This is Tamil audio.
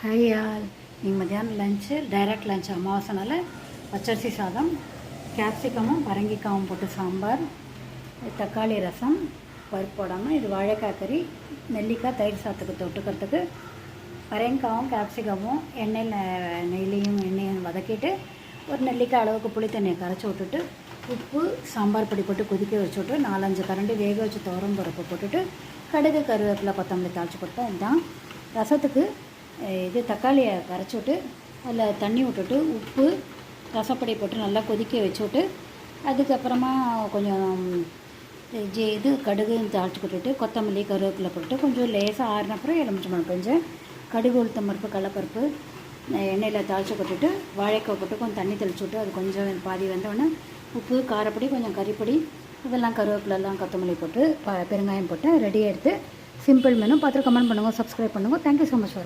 Hi all. நீங்கள் மத்தியானம் லஞ்சு டைரக்ட் லஞ்ச் அமாவாசைனால பச்சரிசி சாதம், கேப்சிகமும் பரங்கிக்காவும் போட்டு சாம்பார், தக்காளி ரசம், பருப்பு போடாமல் இது வாழைக்காய் கறி, நெல்லிக்காய் தயிர் சாதத்துக்கு தொட்டுக்கிறதுக்கு பரங்கிக்காவும் கேப்சிகமும் நெய்லையும் எண்ணெயும் வதக்கிட்டு ஒரு நெல்லிக்காய் அளவுக்கு புளி தண்ணியை கரைச்சி விட்டுட்டு உப்பு சாம்பார் பொடி போட்டு கொதிக்க வச்சு விட்டு 4-5 கரண்டி வேக வச்சு துவரம் பருப்பு போட்டுட்டு கடுகு கருவேப்பிலை கொத்தமல்லி தாளித்து கொடுத்தா இதுதான். ரசத்துக்கு இது தக்காளியை கரைச்சி விட்டு அதில் தண்ணி விட்டுட்டு உப்பு ரசப்பொடி போட்டு நல்லா கொதிக்க வச்சு விட்டு அதுக்கப்புறமா கொஞ்சம் இது கடுகு தாளித்து கொட்டுட்டு கொத்தமல்லி கருவேப்பிலை போட்டு கொஞ்சம் லேசாக ஆறின அப்புறம் எலுமிச்சம்பழம் கொஞ்சம் கடுகு உளுத்தம் பருப்பு கடலப்பருப்பு எண்ணெயில் தாளித்து கொட்டுட்டு வாழைக்காய் போட்டு கொஞ்சம் தண்ணி தெளிச்சு விட்டு அது கொஞ்சம் பாதி வந்தோடனே உப்பு காரப்பொடி கொஞ்சம் கறிப்பொடி இதெல்லாம் கருவேப்பிலெல்லாம் கொத்தமல்லி போட்டு பெருங்காயம் போட்டு ரெடி எடுத்து சிம்பிள் மெனு பார்த்துட்டு கமெண்ட் பண்ணுங்கள், சப்ஸ்கிரைப் பண்ணுங்கள். Thank you so much for